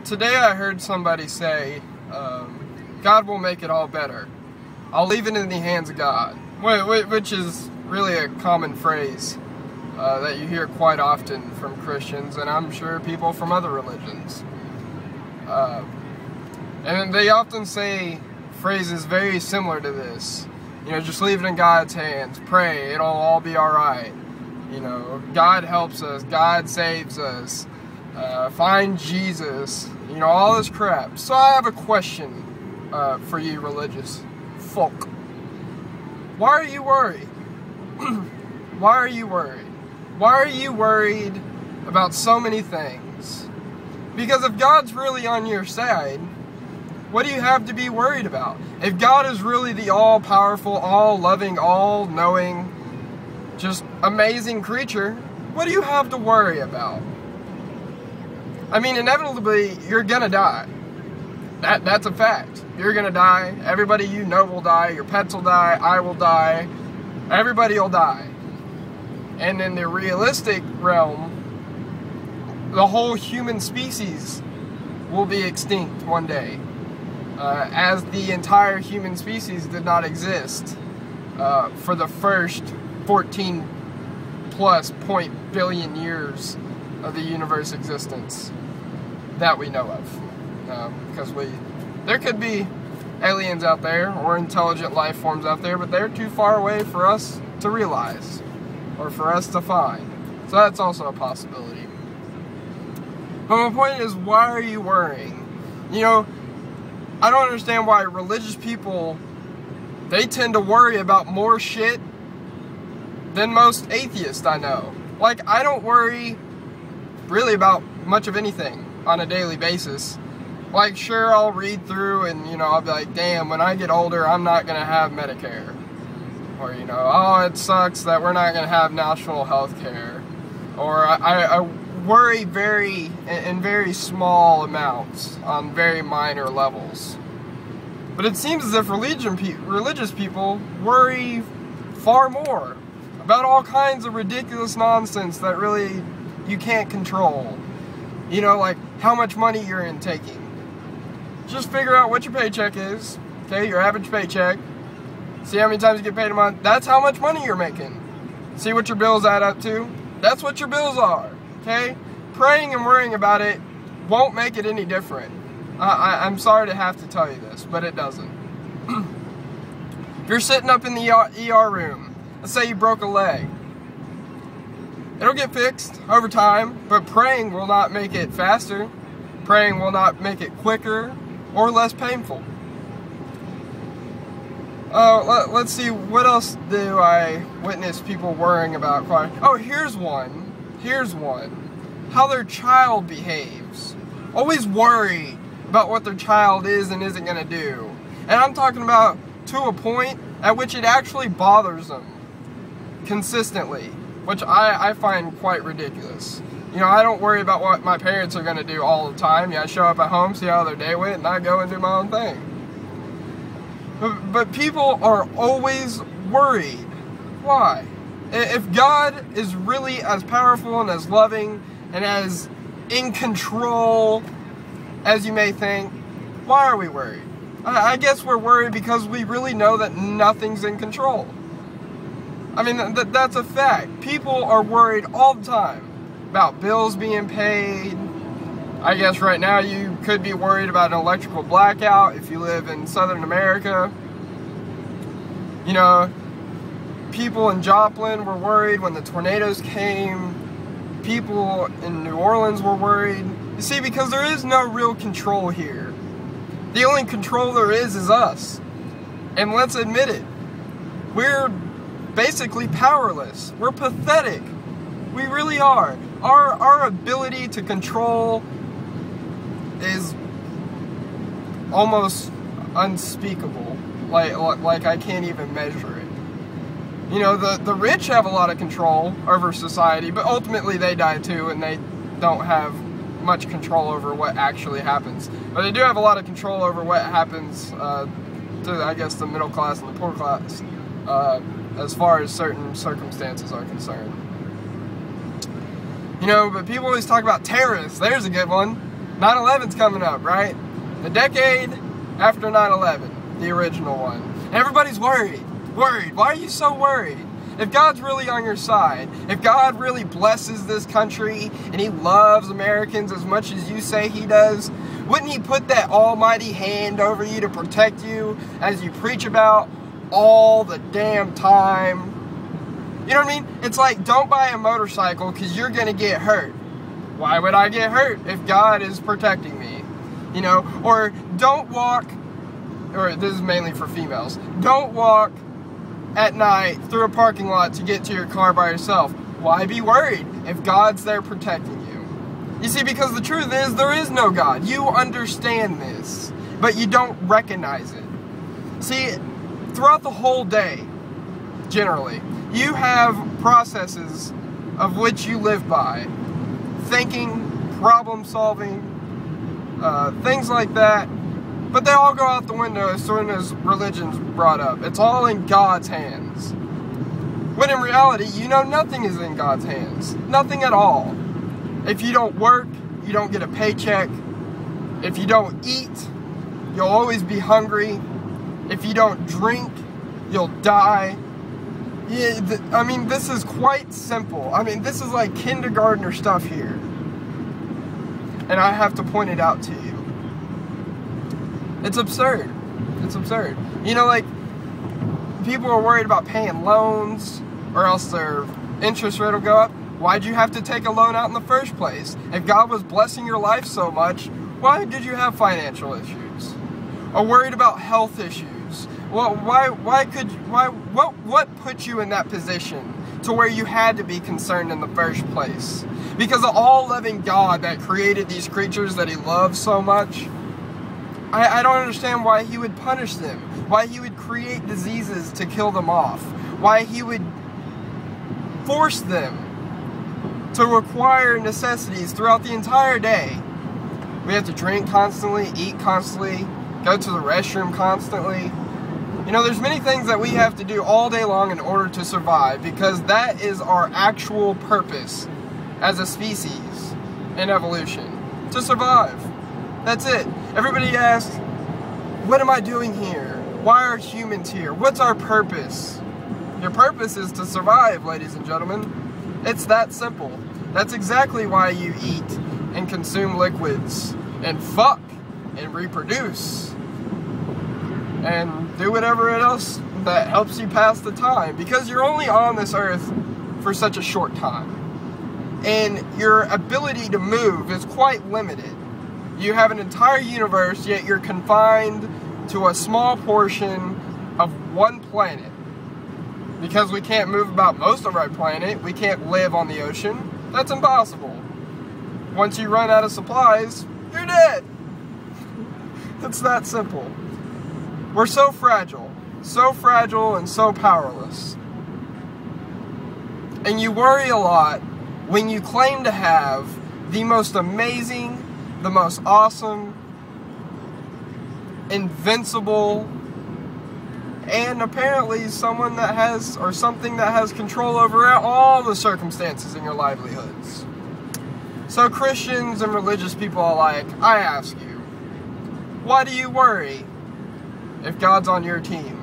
Today I heard somebody say, God will make it all better. I'll leave it in the hands of God, which is really a common phrase that you hear quite often from Christians, and I'm sure people from other religions. And they often say phrases very similar to this. You know, just leave it in God's hands, pray, it'll all be alright. You know, God helps us, God saves us, find Jesus, you know, all this crap. So I have a question for you religious folk. Why are you worried? Why are you worried? Why are you worried about so many things? Because if God's really on your side, what do you have to be worried about? If God is really the all-powerful, all-loving, all-knowing, just amazing creature, what do you have to worry about? I mean, inevitably, you're gonna die. That's a fact. You're gonna die. Everybody you know will die. Your pets will die. I will die. Everybody will die. And in the realistic realm, the whole human species will be extinct one day. As the entire human species did not exist for the first 14 plus billion years of the universe existence that we know of. Because there could be aliens out there or intelligent life forms out there, but they're too far away for us to realize or for us to find. So that's also a possibility. But my point is, why are you worrying? You know, I don't understand why religious people, they tend to worry about more shit than most atheists I know. Like, I don't worry really about much of anything on a daily basis. Like, sure, I'll read through and, you know, I'll be like, damn, when I get older, I'm not going to have Medicare. Or, you know, oh, it sucks that we're not going to have national health care. Or I worry in very small amounts on very minor levels. But it seems as if religious people worry far more about all kinds of ridiculous nonsense that really you can't control. You know, like how much money you're taking. Just figure out what your paycheck is, okay, your average paycheck. See how many times you get paid a month. That's how much money you're making. See what your bills add up to. That's what your bills are, okay? Praying and worrying about it won't make it any different. I'm sorry to have to tell you this, but it doesn't. If you're sitting up in the ER room, let's say you broke a leg. It'll get fixed over time, but praying will not make it faster. Praying will not make it quicker or less painful. Let's see, what else do I witness people worrying about? Oh, here's one. Here's one. How their child behaves. Always worry about what their child is and isn't going to do. And I'm talking about to a point at which it actually bothers them consistently, which I find quite ridiculous. You know, I don't worry about what my parents are going to do all the time. Yeah, I show up at home, see how their day went, and I go and do my own thing. But people are always worried. Why? If God is really as powerful and as loving and as in control as you may think, why are we worried? I guess we're worried because we really know that nothing's in control. I mean, that's a fact. People are worried all the time about bills being paid. I guess right now you could be worried about an electrical blackout if you live in Southern America. You know, people in Joplin were worried when the tornadoes came. People in New Orleans were worried. You see, because there is no real control here. The only control there is us. And let's admit it. We're basically powerless. We're pathetic. We really are. Our ability to control is almost unspeakable. Like I can't even measure it. You know, the rich have a lot of control over society, but ultimately they die too, and they don't have much control over what actually happens. But they do have a lot of control over what happens to, I guess, the middle class and the poor class, as far as certain circumstances are concerned. You know, but people always talk about terrorists. There's a good one. 9/11's coming up, right? The decade after 9/11, the original one. And everybody's worried. Worried. Why are you so worried? If God's really on your side, if God really blesses this country and He loves Americans as much as you say He does, wouldn't He put that almighty hand over you to protect you as you preach about all the damn time? You know what I mean? It's like, don't buy a motorcycle because you're going to get hurt. Why would I get hurt if God is protecting me? You know, or don't walk, or this is mainly for females, don't walk at night through a parking lot to get to your car by yourself. Why be worried if God's there protecting you? You see, because the truth is, there is no God. You understand this, but you don't recognize it. See, throughout the whole day, generally, you have processes of which you live by. Thinking, problem solving, things like that. But they all go out the window as soon as religion's brought up. It's all in God's hands. When in reality, you know nothing is in God's hands. Nothing at all. If you don't work, you don't get a paycheck. If you don't eat, you'll always be hungry. If you don't drink, you'll die. Yeah, I mean, this is quite simple. I mean, this is like kindergartner stuff here. And I have to point it out to you. It's absurd. It's absurd. You know, like, people are worried about paying loans or else their interest rate will go up. Why'd you have to take a loan out in the first place? If God was blessing your life so much, why did you have financial issues? Or worried about health issues? Well, what put you in that position to where you had to be concerned in the first place? Because the all-loving God that created these creatures that He loves so much, I don't understand why He would punish them, why He would create diseases to kill them off, why He would force them to require necessities throughout the entire day. We have to drink constantly, eat constantly, go to the restroom constantly. You know, there's many things that we have to do all day long in order to survive, because that is our actual purpose as a species in evolution, to survive. That's it. Everybody asks, what am I doing here? Why are humans here? What's our purpose? Your purpose is to survive, ladies and gentlemen. It's that simple. That's exactly why you eat and consume liquids and fuck and reproduce and do whatever else that helps you pass the time, because you're only on this earth for such a short time. And your ability to move is quite limited. You have an entire universe, yet you're confined to a small portion of one planet. Because we can't move about most of our planet, we can't live on the ocean. That's impossible. Once you run out of supplies, you're dead. It's that simple. We're so fragile and so powerless. And you worry a lot when you claim to have the most amazing, the most awesome, invincible, and apparently someone that has, or something that has control over all the circumstances in your livelihoods. So Christians and religious people alike, I ask you, why do you worry if God's on your team?